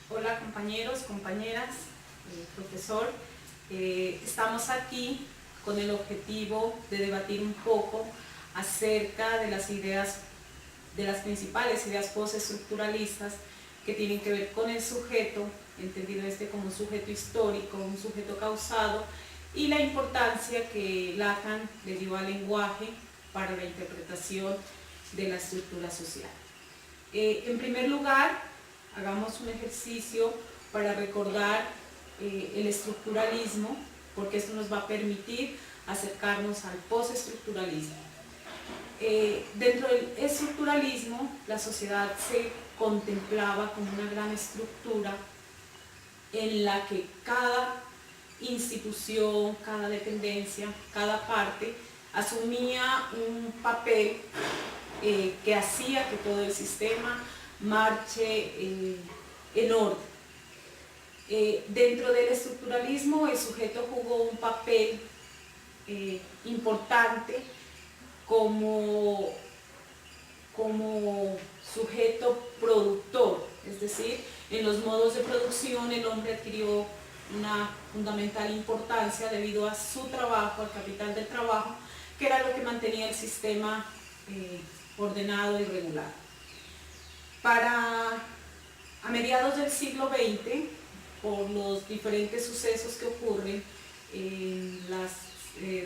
Hola compañeros, compañeras, profesor. Estamos aquí con el objetivo de debatir un poco acerca de las ideas, de las principales ideas postestructuralistas que tienen que ver con el sujeto, entendido como un sujeto histórico, un sujeto causado, y la importancia que Lacan le dio al lenguaje para la interpretación de la estructura social. En primer lugar, hagamos un ejercicio para recordar el estructuralismo, porque esto nos va a permitir acercarnos al postestructuralismo. Dentro del estructuralismo, la sociedad se contemplaba como una gran estructura en la que cada institución, cada dependencia, cada parte asumía un papel que hacía que todo el sistema marche en orden. Dentro del estructuralismo, el sujeto jugó un papel importante como sujeto productor, es decir, en los modos de producción el hombre adquirió una fundamental importancia debido a su trabajo, al capital del trabajo, que era lo que mantenía el sistema ordenado y regular. A mediados del siglo XX, por los diferentes sucesos que ocurren en las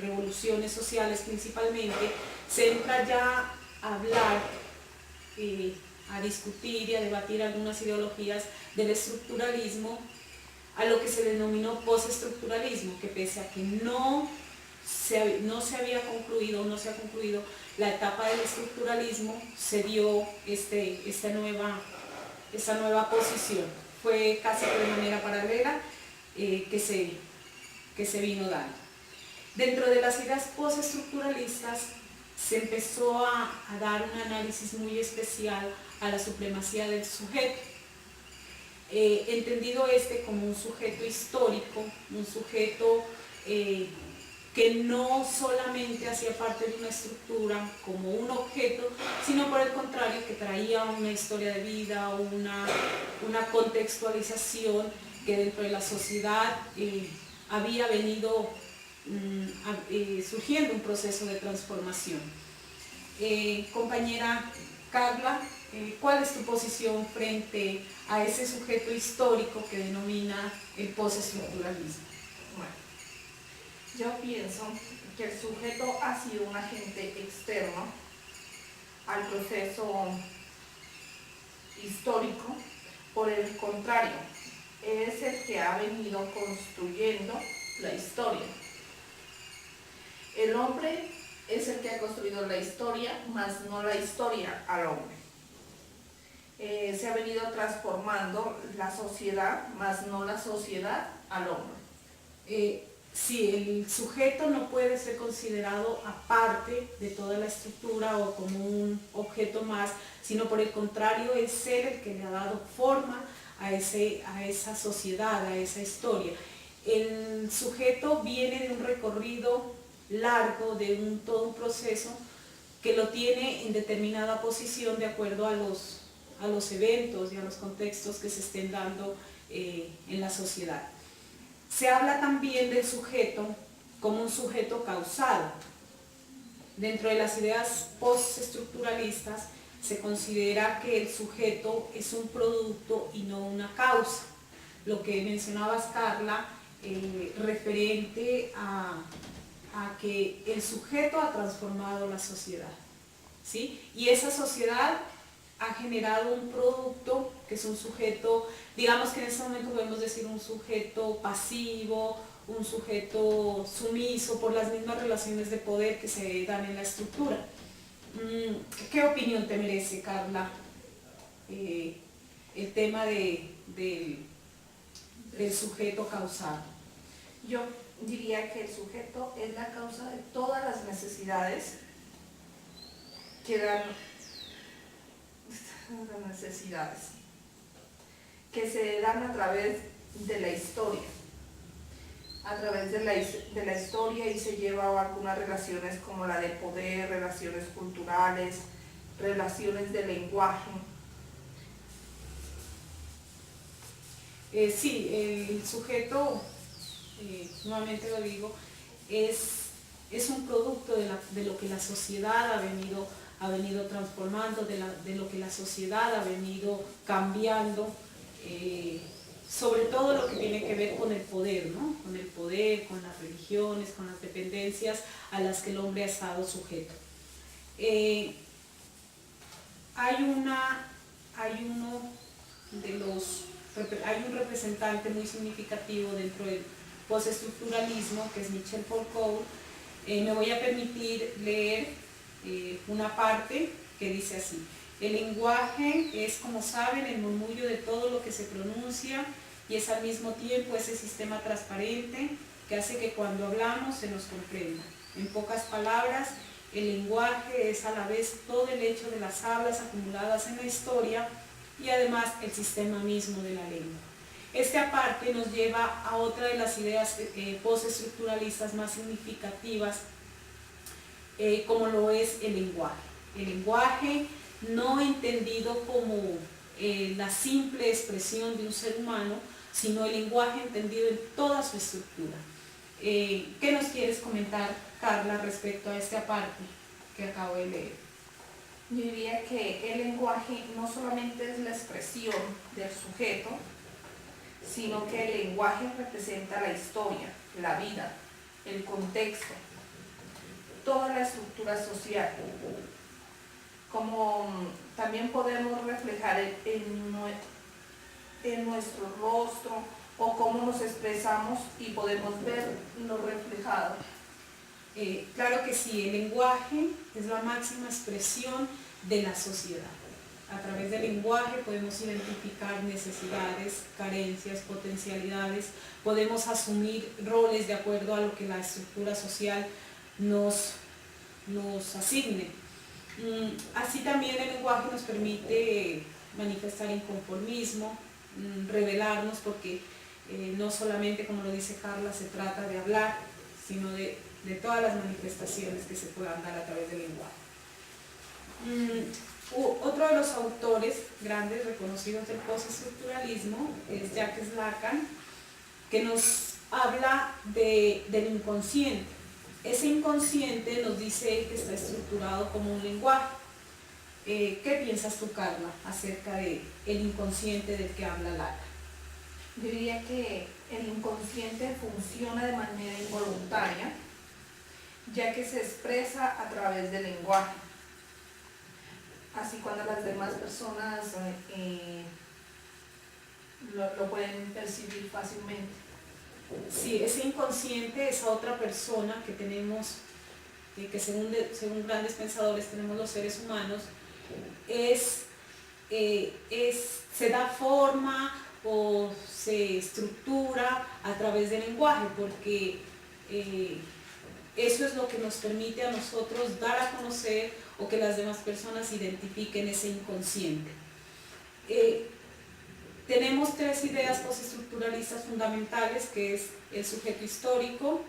revoluciones sociales principalmente, se entra ya a hablar, a discutir y a debatir algunas ideologías del estructuralismo, a lo que se denominó postestructuralismo, que pese a que no se ha concluido la etapa del estructuralismo, se dio esta nueva posición. Fue casi que de manera paralela que se vino dando. Dentro de las ideas postestructuralistas se empezó a dar un análisis muy especial a la supremacía del sujeto, entendido como un sujeto histórico, un sujeto que no solamente hacía parte de una estructura como un objeto, sino por el contrario que traía una historia de vida, una contextualización que dentro de la sociedad había venido surgiendo un proceso de transformación. Compañera Carla, ¿cuál es tu posición frente a ese sujeto histórico que denomina el postestructuralismo? Bueno, yo pienso que el sujeto ha sido un agente externo al proceso histórico. Por el contrario, es el que ha venido construyendo la historia. El hombre es el que ha construido la historia, más no la historia al hombre. Se ha venido transformando la sociedad, más no la sociedad al hombre. Sí, el sujeto no puede ser considerado aparte de toda la estructura o como un objeto más, sino por el contrario es él el que le ha dado forma a esa sociedad, a esa historia. El sujeto viene de un recorrido largo, de todo un proceso que lo tiene en determinada posición de acuerdo a los eventos y a los contextos que se estén dando en la sociedad. Se habla también del sujeto como un sujeto causado. Dentro de las ideas postestructuralistas se considera que el sujeto es un producto y no una causa. Lo que mencionabas, Carla, referente a que el sujeto ha transformado la sociedad, ¿sí? Y esa sociedad ha generado un producto que es un sujeto, digamos que en este momento podemos decir un sujeto pasivo, un sujeto sumiso por las mismas relaciones de poder que se dan en la estructura. ¿Qué opinión te merece, Carla, el tema del sujeto causado? Yo diría que el sujeto es la causa de todas las necesidades que se dan a través de la historia. A través de la historia y se lleva a algunas relaciones como la de poder, relaciones culturales, relaciones de lenguaje. Sí, el sujeto, nuevamente lo digo, es un producto de lo que la sociedad ha venido transformando, de lo que la sociedad ha venido cambiando, sobre todo lo que tiene que ver con el poder, ¿no? Con el poder, con las religiones, con las dependencias a las que el hombre ha estado sujeto. Hay un representante muy significativo dentro del postestructuralismo, que es Michel Foucault. Me voy a permitir leer una parte que dice así: el lenguaje es, como saben, el murmullo de todo lo que se pronuncia y es al mismo tiempo ese sistema transparente que hace que cuando hablamos se nos comprenda. En pocas palabras, el lenguaje es a la vez todo el hecho de las hablas acumuladas en la historia y además el sistema mismo de la lengua. Este aparte nos lleva a otra de las ideas postestructuralistas más significativas, como lo es el lenguaje. El lenguaje no entendido como la simple expresión de un ser humano, sino el lenguaje entendido en toda su estructura. ¿Qué nos quieres comentar, Carla, respecto a este aparte que acabo de leer? Yo diría que el lenguaje no solamente es la expresión del sujeto, sino que el lenguaje representa la historia, la vida, el contexto, toda la estructura social. Como también podemos reflejar en nuestro rostro o cómo nos expresamos y podemos ver lo reflejado. Claro que sí, el lenguaje es la máxima expresión de la sociedad. A través del lenguaje podemos identificar necesidades, carencias, potencialidades, podemos asumir roles de acuerdo a lo que la estructura social nos asigne. Así también el lenguaje nos permite manifestar inconformismo, revelarnos, porque no solamente, como lo dice Carla, se trata de hablar, sino de todas las manifestaciones que se puedan dar a través del lenguaje. Otro de los autores grandes reconocidos del postestructuralismo es Jacques Lacan, que nos habla del inconsciente. Ese inconsciente nos dice que está estructurado como un lenguaje. ¿Qué piensas tú, Carla, acerca del inconsciente del que habla Lacan? Yo diría que el inconsciente funciona de manera involuntaria, ya que se expresa a través del lenguaje. Así cuando las demás personas lo pueden percibir fácilmente. Sí, ese inconsciente, esa otra persona que tenemos, que según grandes pensadores tenemos los seres humanos, se da forma o se estructura a través del lenguaje, porque eso es lo que nos permite a nosotros dar a conocer o que las demás personas identifiquen ese inconsciente. Tenemos tres ideas postestructuralistas fundamentales, que es el sujeto histórico,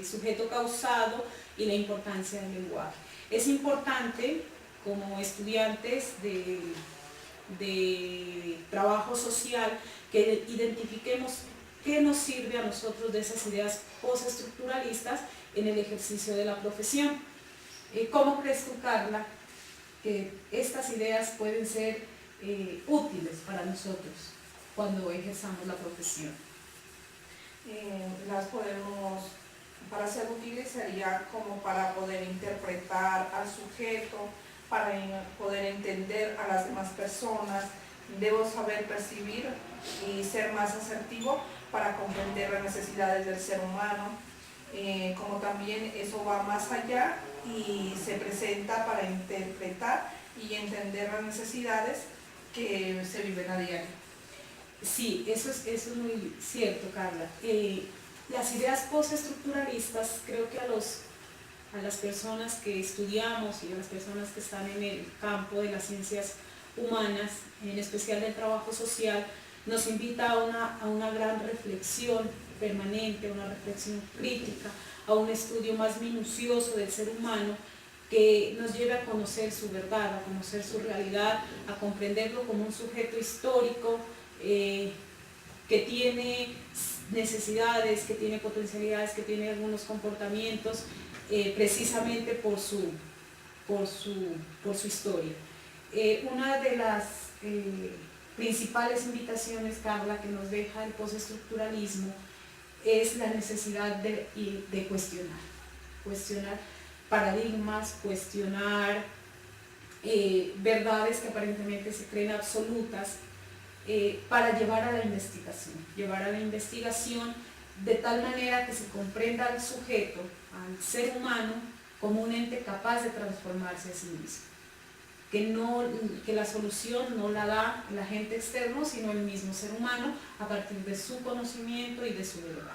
sujeto causado y la importancia del lenguaje. Es importante, como estudiantes de trabajo social, que identifiquemos qué nos sirve a nosotros de esas ideas postestructuralistas en el ejercicio de la profesión. ¿Cómo crees tú, Carla, que estas ideas pueden ser útiles para nosotros cuando ejerzamos la profesión? Para ser útiles sería como para poder interpretar al sujeto, para poder entender a las demás personas. Debo saber percibir y ser más asertivo para comprender las necesidades del ser humano, como también eso va más allá y se presenta para interpretar y entender las necesidades que se viven a diario. Sí, eso es muy cierto, Carla. Las ideas postestructuralistas, creo que a las personas que estudiamos y a las personas que están en el campo de las ciencias humanas, en especial del trabajo social, nos invita a una gran reflexión permanente, a una reflexión crítica, a un estudio más minucioso del ser humano, que nos lleve a conocer su verdad, a conocer su realidad, a comprenderlo como un sujeto histórico que tiene necesidades, que tiene potencialidades, que tiene algunos comportamientos, precisamente por su historia. Una de las principales invitaciones, Carla, que nos deja el postestructuralismo es la necesidad de cuestionar paradigmas, cuestionar verdades que aparentemente se creen absolutas, para llevar a la investigación de tal manera que se comprenda al sujeto, al ser humano, como un ente capaz de transformarse a sí mismo. Que la solución no la da el agente externo, sino el mismo ser humano a partir de su conocimiento y de su verdad.